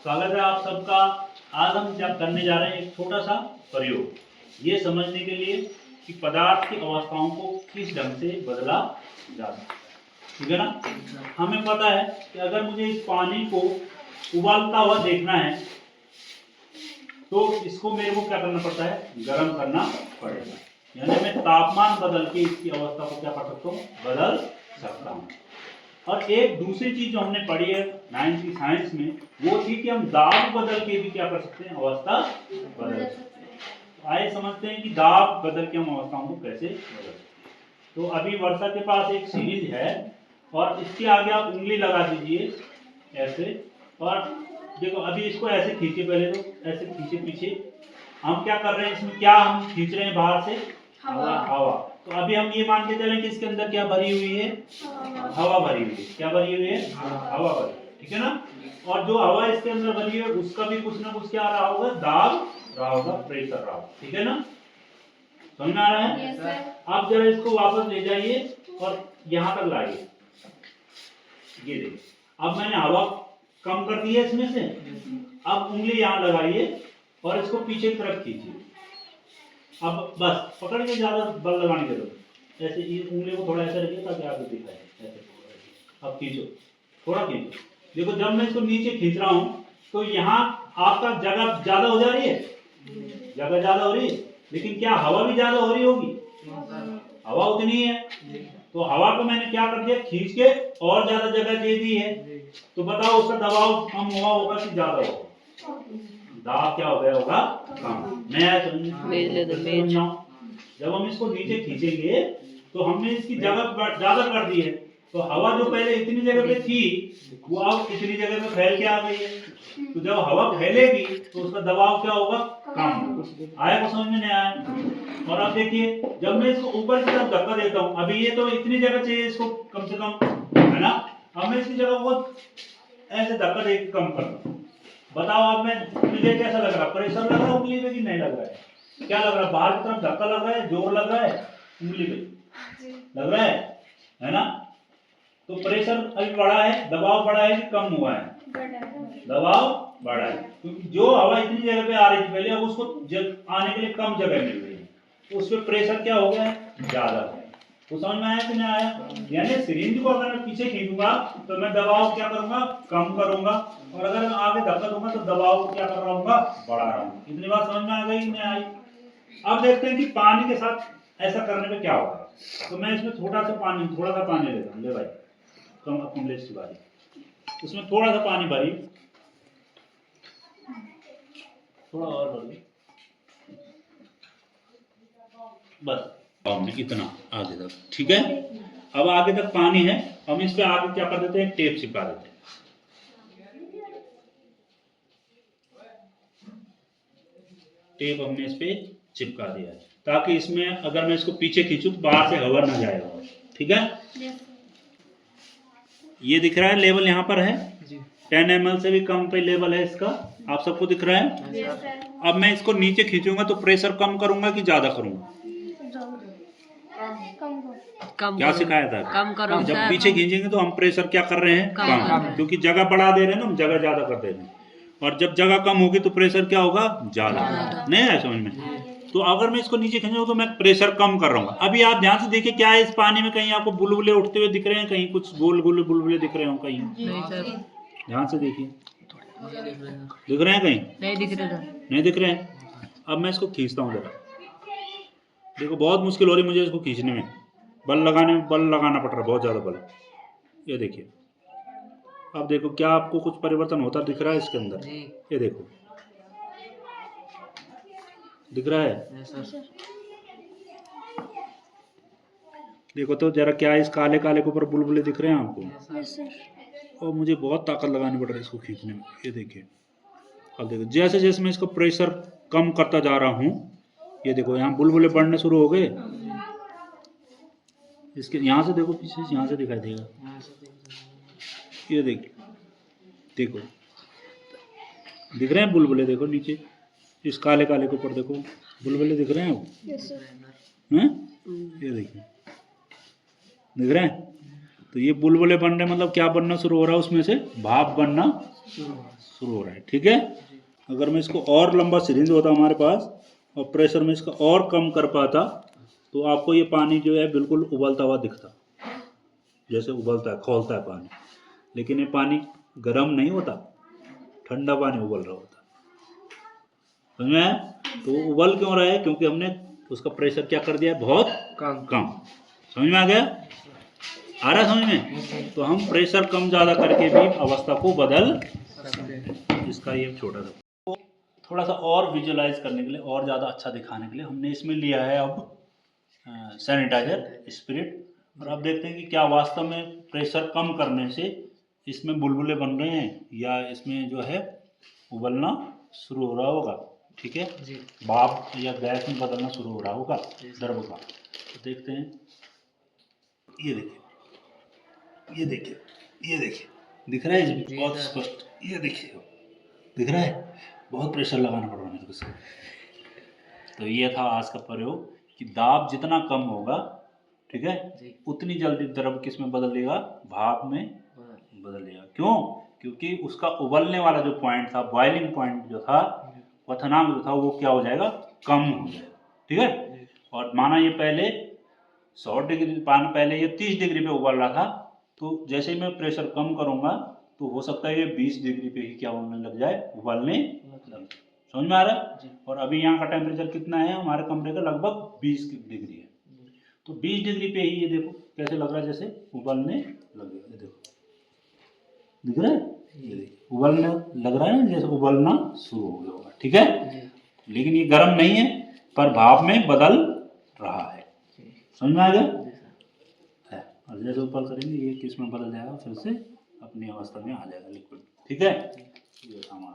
स्वागत है आप सबका। आज हम क्या करने जा रहे हैं, एक छोटा सा प्रयोग, ये समझने के लिए कि पदार्थ की अवस्थाओं को किस ढंग से बदला जा सकता है। ठीक है ना। हमें पता है कि अगर मुझे इस पानी को उबालता हुआ देखना है तो इसको मेरे को क्या करना पड़ता है, गर्म करना पड़ेगा। यानी मैं तापमान बदल के इसकी अवस्था को क्या कर सकता हूँ, बदल सकता हूँ। और एक दूसरी चीज जो हमने पढ़ी है 9th की साइंस में, वो थी कि हम दाब बदल के भी क्या कर सकते हैं, अवस्था बदल सकते हैं। आइए समझते हैं कि दाब बदल के हम अवस्थाओं को कैसे बदल सकते हैं। तो अभी वर्षा के पास एक सीरीज है और इसके आगे आप उंगली लगा दीजिए ऐसे, और देखो अभी इसको ऐसे खींचे, पहले तो ऐसे खींचे पीछे। हम क्या कर रहे हैं, इसमें क्या हम खींच रहे हैं, बाहर से हवा। तो अभी हम ये मान के चलें कि इसके अंदर क्या भरी हुई है, हवा भरी हुई है। क्या भरी हुई है, हवा भरी। ठीक है ना। और जो हवा इसके अंदर भरी है उसका भी कुछ ना कुछ क्या रहा होगा, दाब रहा होगा, प्रेशर रहा होगा। ठीक है ना, समझ में आ रहा है। आप जरा इसको वापस ले जाइए और यहाँ तक लाइए। ये देखिए, अब मैंने हवा कम कर दी है इसमें से। अब उंगली यहाँ लगाइए और इसको पीछे की तरफ खींचिए। अब बस पकड़ के, ज्यादा बल लगाने की जरूरत। ऐसे ये उंगली को थोड़ा ऐसे रखिए ताकि आपको दिखाए। ऐसे अब खींचो, थोड़ा खींचो। देखो जब मैं इसको नीचे खींच रहा हूँ तो यहाँ आपका जगह ज्यादा हो जा रही है, जगह ज्यादा हो रही है, लेकिन क्या हवा भी ज्यादा हो रही होगी, हवा उतनी है। तो हवा को मैंने क्या कर दिया, खींच के और ज्यादा जगह दे दी है। तो बताओ उसका दबाव कम हुआ होगा कि ज्यादा होगा, दाब क्या हो गया होगा, कम। मैं जब हम इसको नीचे खींचेंगे तो हमने इसकी जगह ज्यादा कर दी है, तो हवा जो पहले इतनी जगह पे थी वो अब इतनी जगह पे फैल के आ गई है। तो जब हवा फैलेगी तो उसका दबाव क्या होगा, कम। आया को समझ में नहीं आया। और अब देखिए जब मैं इसको ऊपर की तरफ धक्का देता हूँ, अभी ये तो इतनी जगह चाहिए इसको कम से कम, है ना। अब मैं इसकी जगह को ऐसे धक्का दे कम करता हूँ। बताओ अब मैं, मुझे कैसा लग रहा है, प्रेशर लग रहा है उंगली पे कि नहीं लग रहा है, क्या लग रहा है, बाहर की तरफ धक्का लग रहा है, जोर लग रहा है उंगली पे, लग रहा है ना। तो प्रेशर अभी बढ़ा है, दबाव बढ़ा है कि कम हुआ है, दबाव बढ़ा है, क्योंकि जो हवा इतनी जगह पे आ रही थी पहले, अब उसको आने के लिए कम जगह मिल रही है, तो उस पर प्रेशर क्या हो गया है, ज्यादा है। तो समझ में आया कि नहीं आया। यानी सिरिंज को अगर मैं पीछे खींचूंगा तो मैं दबाव क्या करूंगा, कम करूंगा, और अगर मैं आगे धक्का दूंगा तो दबाव को क्या कर रहा हूँ, बढ़ा रहा हूँ। इतनी बात समझ में आ गई कि नहीं आई। अब देखते हैं कि पानी के साथ ऐसा करने पे क्या होगा। तो मैं इसमें थोड़ा सा पानी लेता हूँ। ले भाई, कम कमलेश की बारी, उसमें थोड़ा सा पानी भरी, थोड़ा और भरी, बस इतना आगे तक। ठीक है, अब आगे तक पानी है, हम इस पे आगे क्या कर देते हैं, टेप चिपका देते हैं। टेप हमने इस पे चिपका दिया है ताकि इसमें अगर मैं इसको पीछे खींचूं तो बाहर से हवा ना जाएगा। ठीक है, ये दिख रहा है लेवल यहाँ पर है 10 ml से भी कम पे लेवल है इसका, आप सबको दिख रहा है। अब मैं इसको नीचे खींचूंगा तो प्रेशर कम करूंगा कि ज्यादा करूंगा, क्या सिखाया था, कम करो। जब पीछे खींचेंगे तो हम प्रेशर क्या कर रहे हैं, कम, क्योंकि जगह बढ़ा दे रहे हैं ना, हम जगह ज्यादा कर दे रहे हैं। और जब जगह कम होगी तो प्रेशर क्या होगा, ज्यादा। नहीं है समझ में। तो अगर मैं इसको नीचे खींचूंगा तो मैं प्रेशर कम कर रहा हूँ। अभी आप ध्यान से देखिए क्या है इस पानी में, कहीं आपको बुलबुले उठते हुए दिख रहे हैं, कहीं कुछ गोल गोल बुलबुले दिख रहे हो, कहीं ध्यान से देखिए, दिख रहे हैं कहीं, नहीं दिख रहे हैं। अब मैं इसको खींचता हूँ जरा, देखो बहुत मुश्किल हो रही मुझे इसको खींचने में, बल लगाना पड़ रहा है, बहुत ज्यादा बल। ये देखिए, अब देखो क्या आपको कुछ परिवर्तन होता दिख रहा है इसके अंदर, ये देखो दिख रहा है। देखो तो जरा क्या इस काले काले के ऊपर बुलबुले दिख रहे हैं आपको, और मुझे बहुत ताकत लगानी पड़ रही है इसको खींचने में। ये देखिए, अब देखो जैसे जैसे मैं इसको प्रेशर कम करता जा रहा हूँ, ये देखो यहाँ बुलबुले बढ़ने शुरू हो गए। इसके यहाँ से देखो, पीछे यहाँ से दिखाई देगा, ये देखो दिख रहे हैं बुलबुले, देखो नीचे इस काले काले के ऊपर देखो बुलबुले दिख रहे हैं वो, ये देखिए दिख रहे हैं। तो ये बुलबुले बनने मतलब क्या बनना शुरू हो रहा है, उसमें से भाप बनना शुरू हो रहा है। ठीक है, अगर मैं इसको और लंबा सिरिंज होता हमारे पास और प्रेशर में इसका और कम कर पाता तो आपको ये पानी जो है बिल्कुल उबलता हुआ दिखता, जैसे उबलता है, खौलता है पानी। लेकिन ये पानी गर्म नहीं होता, ठंडा पानी उबल रहा होता। समझ में आया? तो उबल क्यों रहा है? क्योंकि हमने उसका प्रेशर क्या कर दिया है, बहुत कम। समझ में आ गया? आ रहा है समझ में? तो हम प्रेशर कम ज़्यादा करके भी अवस्था को बदल सकते हैं। इसका ये छोटा सा, थोड़ा सा और विजुअलाइज करने के लिए, और ज़्यादा अच्छा दिखाने के लिए हमने इसमें लिया है अब सैनिटाइजर स्पिरिट। और अब देखते हैं कि क्या वास्तव में प्रेशर कम करने से इसमें बुलबुले बन रहे हैं या इसमें जो है उबलना शुरू हो रहा होगा। ठीक है जी, भाप या गैस में बदलना शुरू हो रहा होगा द्रव का। तो देखते हैं, ये देखिए, ये देखिए, ये देखिए, दिख रहा है इसमें बहुत स्पष्ट, ये देखिए दिख रहा है। बहुत प्रेशर लगाना पड़ रहा है मेरे को इसको। तो ये था आज का प्रयोग कि दाब जितना कम होगा, ठीक है, उतनी जल्दी द्रव किस में बदलेगा, भाप में बदलेगा। क्यों? क्योंकि उसका उबलने वाला जो पॉइंट था, बॉइलिंग पॉइंट जो था, क्वथनांक जो था, वो क्या हो जाएगा, कम हो जाएगा। ठीक है, और माना ये पहले 100 डिग्री पहले ये 30 डिग्री पे उबल रहा था, तो जैसे ही मैं प्रेशर कम करूंगा तो हो सकता है ये 20 डिग्री पे ही क्या होने लग जाए, उबलने लग जाए। समझ में आ रहा है? और अभी यहाँ का टेम्परेचर कितना है हमारे कमरे का, लगभग 20 डिग्री है। तो 20 डिग्री पे ही ये देखो कैसे लग रहा है, जैसे उबलने लग गया। ये देखो, दिख रहा है, ये देखो उबलने लग रहा है, जैसे उबलना शुरू हो गया होगा। ठीक है, लेकिन ये गर्म नहीं है, पर भाप में बदल रहा है। समझ में आ गया? और जैसे ऊपर करेंगे ये किस में बदल जाएगा, फिर से अपनी अवस्था में आ जाएगा लिक्विड। ठीक है, ये हमारा